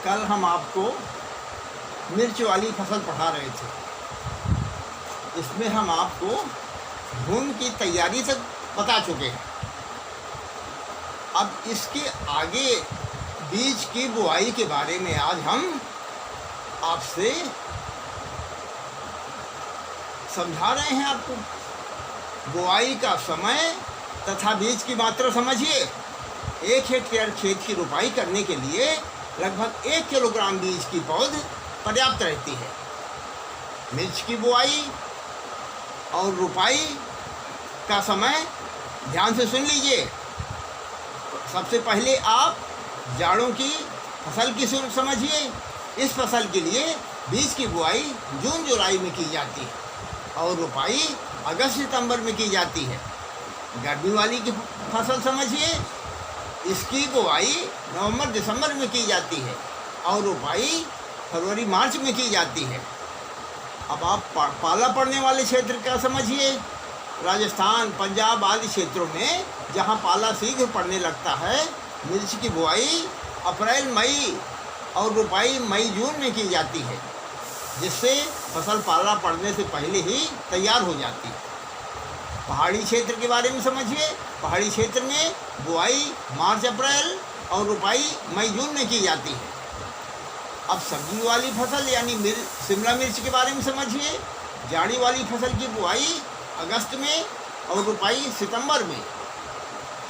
कल हम आपको मिर्च वाली फसल पढ़ा रहे थे। इसमें हम आपको भूमि की तैयारी तक बता चुके हैं। अब इसके आगे बीज की बुआई के बारे में आज हम आपसे समझा रहे हैं। आपको बुआई का समय तथा बीज की मात्रा समझिए। 1 हेक्टेयर खेत की रुपाई करने के लिए लगभग 1 किलोग्राम बीज की पौध पर्याप्त रहती है। मिर्च की बुआई और रुपाई का समय ध्यान से सुन लीजिए। सबसे पहले आप जाड़ों की फसल की समझिए। इस फसल के लिए बीज की बुआई जून जुलाई में की जाती है और रुपाई अगस्त सितंबर में की जाती है। गर्मी वाली की फसल समझिए। इसकी बुआई नवंबर दिसंबर में की जाती है और रुपाई फरवरी मार्च में की जाती है। अब आप पाला पड़ने वाले क्षेत्र का समझिए। राजस्थान, पंजाब आदि क्षेत्रों में जहां पाला शीघ्र पड़ने लगता है, मिर्च की बुआई अप्रैल मई और रुपाई मई जून में की जाती है, जिससे फसल पाला पड़ने से पहले ही तैयार हो जाती है। पहाड़ी क्षेत्र के बारे में समझिए। पहाड़ी क्षेत्र में बुआई मार्च अप्रैल और रुपाई मई जून में की जाती है। अब सब्जी वाली फसल यानी शिमला मिर्च के बारे में समझिए। जाड़ी वाली फसल की बुआई अगस्त में और रुपाई सितंबर में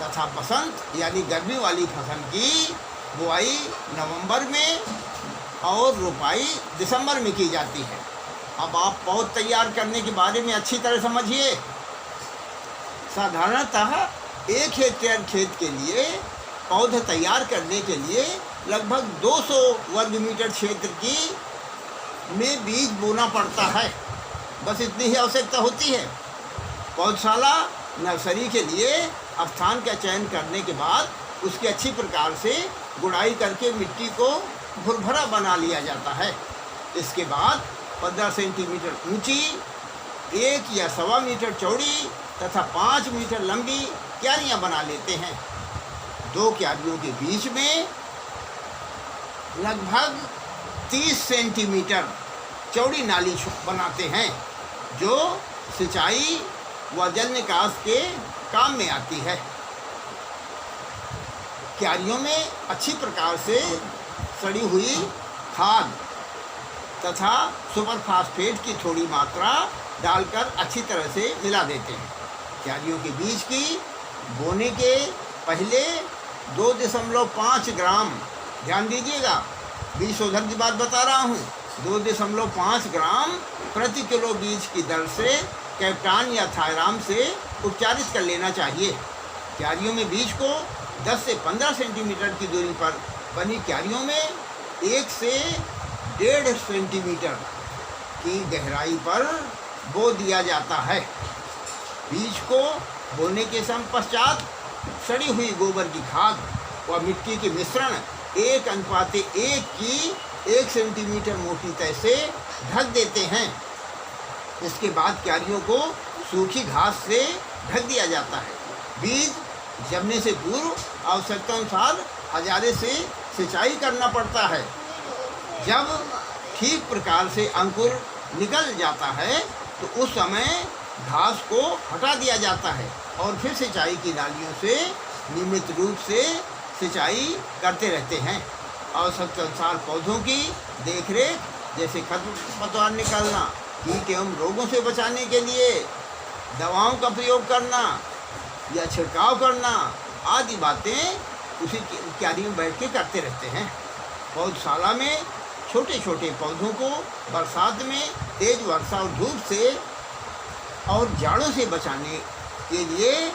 तथा बसंत यानी गर्मी वाली फसल की बुआई नवंबर में और रुपाई दिसंबर में की जाती है। अब आप पौध तैयार करने के बारे में अच्छी तरह समझिए। साधारणतः 1 हेक्टेयर खेत के लिए पौध तैयार करने के लिए लगभग 200 वर्ग मीटर क्षेत्र की में बीज बोना पड़ता है। बस इतनी ही आवश्यकता होती है। पौधशाला नर्सरी के लिए स्थान का चयन करने के बाद उसकी अच्छी प्रकार से गुड़ाई करके मिट्टी को भुरभरा बना लिया जाता है। इसके बाद 15 सेंटीमीटर ऊंची, 1 या 1.25 मीटर चौड़ी तथा 5 मीटर लंबी क्यारियां बना लेते हैं। 2 क्यारियों के बीच में लगभग 30 सेंटीमीटर चौड़ी नाली बनाते हैं, जो सिंचाई व जल निकास के काम में आती है। क्यारियों में अच्छी प्रकार से सड़ी हुई खाद तथा सुपर फास्फेट की थोड़ी मात्रा डालकर अच्छी तरह से मिला देते हैं। क्यारियों के बीज की बोने के पहले 2.5 ग्राम, ध्यान दीजिएगा, बीज शोधन की बात बता रहा हूँ, 2.5 ग्राम प्रति किलो बीज की दर से कैप्टान या थायराम से उपचारित कर लेना चाहिए। क्यारियों में बीज को 10 से 15 सेंटीमीटर की दूरी पर बनी क्यारियों में 1 से 1.5 सेंटीमीटर की गहराई पर बो दिया जाता है। बीज को बोने के पश्चात सड़ी हुई गोबर की खाद व मिट्टी के मिश्रण 1:1 की 1 सेंटीमीटर मोटी तह से ढक देते हैं। इसके बाद क्यारियों को सूखी घास से ढक दिया जाता है। बीज जमने से पूर्व आवश्यकता अनुसार हजारे से सिंचाई करना पड़ता है। जब ठीक प्रकार से अंकुर निकल जाता है तो उस समय घास को हटा दिया जाता है और फिर सिंचाई की नालियों से नियमित रूप से सिंचाई करते रहते हैं। आवश्यकता अनुसार पौधों की देखरेख, जैसे खरपतवार निकालना, कीट एवं रोगों से बचाने के लिए दवाओं का प्रयोग करना या छिड़काव करना आदि बातें उसी क्यारी में बैठ के करते रहते हैं। पौधशाला में छोटे छोटे पौधों को बरसात में तेज वर्षा और धूप से और जाड़ों से बचाने के लिए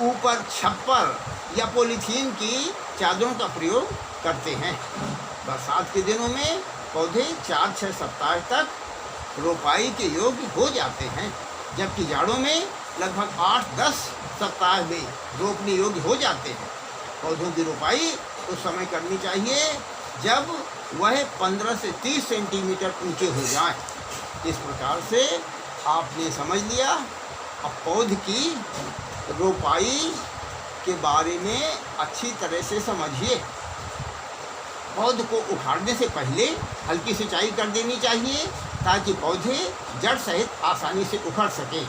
ऊपर छप्पर या पॉलीथीन की चादरों का प्रयोग करते हैं। बरसात के दिनों में पौधे 4-6 सप्ताह तक रोपाई के योग्य हो जाते हैं, जबकि जाड़ों में लगभग 8-10 सप्ताह में रोपने योग्य हो जाते हैं। पौधों की रोपाई उस समय करनी चाहिए जब वह 15 से 30 सेंटीमीटर ऊंचे हो जाएं। इस प्रकार से आपने समझ लिया। अब पौध की रोपाई के बारे में अच्छी तरह से समझिए। पौध को उखाड़ने से पहले हल्की सिंचाई कर देनी चाहिए ताकि पौधे जड़ सहित आसानी से उखड़ सके।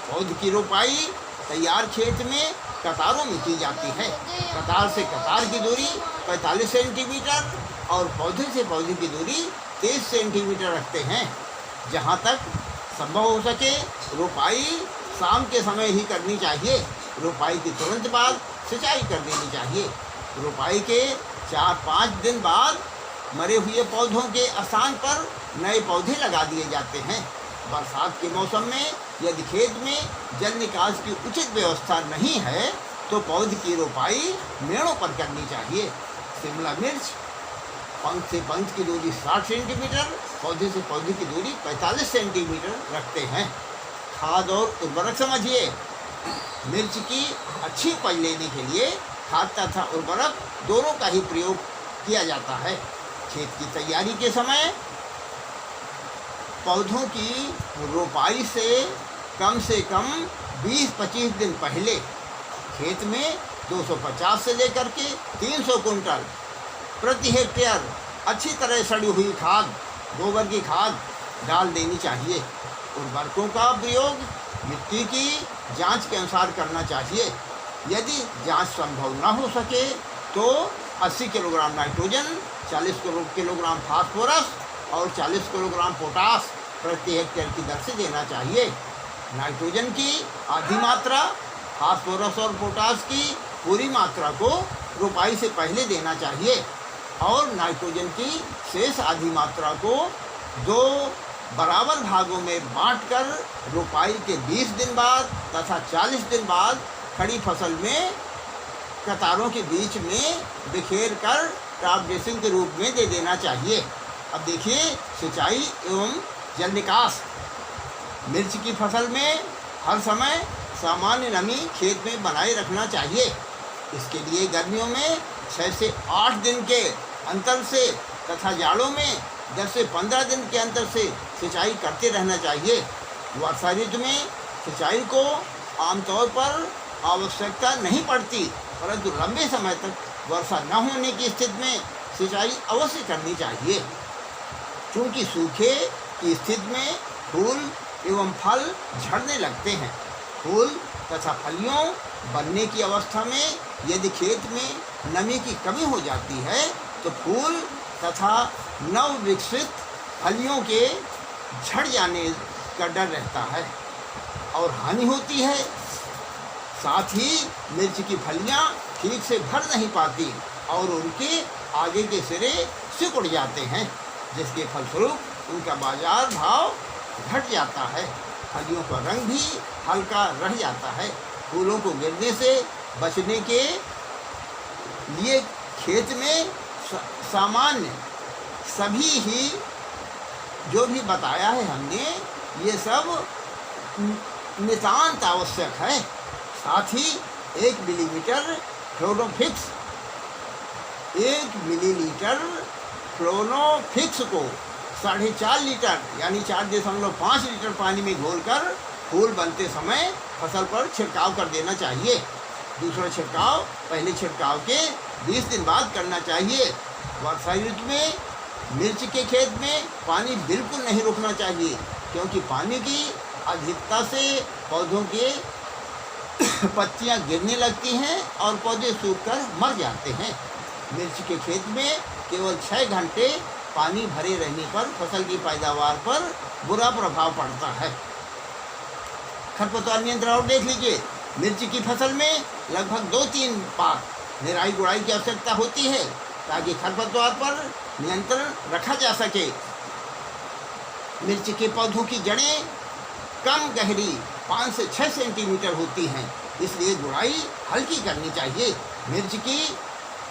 पौध की रोपाई तैयार खेत में कतारों में की जाती है। कतार से कतार की दूरी 45 सेंटीमीटर और पौधे से पौधे की दूरी 23 सेंटीमीटर रखते हैं। जहाँ तक संभव हो सके रोपाई शाम के समय ही करनी चाहिए। रोपाई के तुरंत बाद सिंचाई कर देनी चाहिए। रोपाई के 4-5 दिन बाद मरे हुए पौधों के स्थान पर नए पौधे लगा दिए जाते हैं। बरसात के मौसम में यदि खेत में जल निकास की उचित व्यवस्था नहीं है तो पौध की रोपाई मेड़ों पर करनी चाहिए। शिमला मिर्च पंख से पंख की दूरी 60 सेंटीमीटर, पौधे से पौधे की दूरी 45 सेंटीमीटर रखते हैं। खाद और उर्वरक समझिए। मिर्च की अच्छी उपज लेने के लिए खाद तथा उर्वरक दोनों का ही प्रयोग किया जाता है। खेत की तैयारी के समय पौधों की रोपाई से कम 20-25 दिन पहले खेत में 250 से लेकर के 300 कुंटल प्रति हेक्टेयर अच्छी तरह सड़ी हुई खाद, गोबर की खाद डाल देनी चाहिए। उर्वरकों का प्रयोग मिट्टी की जांच के अनुसार करना चाहिए। यदि जांच संभव न हो सके तो 80 किलोग्राम नाइट्रोजन, 40 किलोग्राम फास्फोरस और 40 किलोग्राम पोटास प्रति हेक्टेयर की दर से देना चाहिए। नाइट्रोजन की आधी मात्रा, फास्फोरस और पोटास की पूरी मात्रा को रोपाई से पहले देना चाहिए और नाइट्रोजन की शेष आधी मात्रा को 2 बराबर भागों में बांटकर रोपाई के 20 दिन बाद तथा 40 दिन बाद खड़ी फसल में कतारों के बीच में बिखेर कर टॉप ड्रेसिंग के रूप में दे देना चाहिए। अब देखिए सिंचाई एवं जल निकास। मिर्च की फसल में हर समय सामान्य नमी खेत में बनाए रखना चाहिए। इसके लिए गर्मियों में 6 से 8 दिन के अंतर से तथा जाड़ों में 10 से 15 दिन के अंतर से सिंचाई करते रहना चाहिए। वर्षा ऋतु में सिंचाई को आमतौर पर आवश्यकता नहीं पड़ती, परंतु लंबे समय तक वर्षा न होने की स्थिति में सिंचाई अवश्य करनी चाहिए। क्योंकि सूखे की स्थिति में फूल एवं फल झड़ने लगते हैं। फूल तथा फलियों बनने की अवस्था में यदि खेत में नमी की कमी हो जाती है तो फूल तथा नव विकसित फलियों के झड़ जाने का डर रहता है और हानि होती है। साथ ही मिर्च की फलियां ठीक से भर नहीं पाती और उनके आगे के सिरे सिकुड़ जाते हैं, जिसके फलस्वरूप उनका बाजार भाव घट जाता है। फलियों का रंग भी हल्का रह जाता है। फूलों को गिरने से बचने के लिए खेत में सामान्य सभी ही जो भी बताया है हमने, ये सब नितांत आवश्यक है। साथ ही 1 मिलीलीटर क्लोरोफिक्स को 4.5 लीटर यानी 4.5 लीटर पानी में घोलकर फूल बनते समय फसल पर छिड़काव कर देना चाहिए। दूसरा छिड़काव पहले छिड़काव के 20 दिन बाद करना चाहिए। वर्षा ऋतु में मिर्च के खेत में पानी बिल्कुल नहीं रुकना चाहिए, क्योंकि पानी की अधिकता से पौधों के पत्तियां गिरने लगती हैं और पौधे सूखकर मर जाते हैं। मिर्च के खेत में केवल 6 घंटे पानी भरे रहने पर फसल की पैदावार पर बुरा प्रभाव पड़ता है। खरपतवार नियंत्रण और देख लीजिए। मिर्च की फसल में लगभग 2-3 बार निराई गुड़ाई की आवश्यकता होती है ताकि खरपतवार पर नियंत्रण रखा जा सके। मिर्च के पौधों की जड़ें कम गहरी 5 से 6 सेंटीमीटर होती हैं, इसलिए गुड़ाई हल्की करनी चाहिए। मिर्च की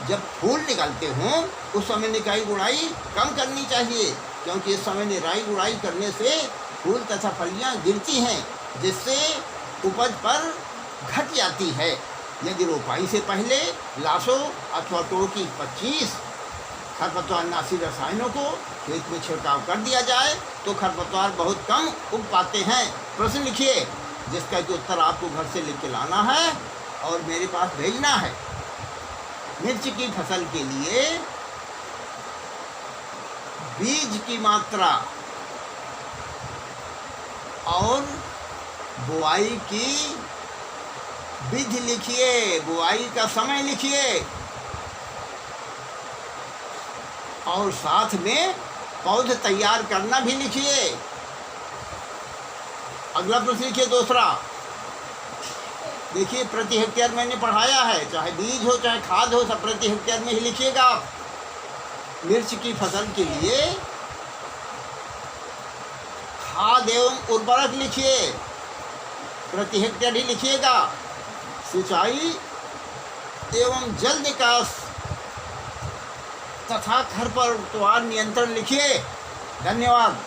जब फूल निकलते हों उस समय निराई गुड़ाई कम करनी चाहिए, क्योंकि इस समय निराई गुड़ाई करने से फूल तथा फलियां गिरती हैं, जिससे उपज पर घट जाती है। यदि रोपाई से पहले लासो अथवा टोकी 25 खरपतवार नाशी रसायनों को खेत में छिड़काव कर दिया जाए तो खरपतवार बहुत कम उग पाते हैं। प्रश्न लिखिए जिसका कि उत्तर आपको घर से लिख के लाना है और मेरे पास भेजना है। मिर्च की फसल के लिए बीज की मात्रा और बुआई की विधि लिखिए, बुआई का समय लिखिए और साथ में पौधे तैयार करना भी लिखिए। अगला प्रश्न लिखिए दूसरा। देखिए प्रति हेक्टेयर मैंने पढ़ाया है, चाहे बीज हो चाहे खाद हो, सब प्रति हेक्टेयर में ही लिखिएगा आप। मिर्च की फसल के लिए खाद एवं उर्वरक लिखिए, प्रति हेक्टेयर ही लिखिएगा। सिंचाई एवं जल निकास तथा खरपतवार नियंत्रण लिखिए। धन्यवाद।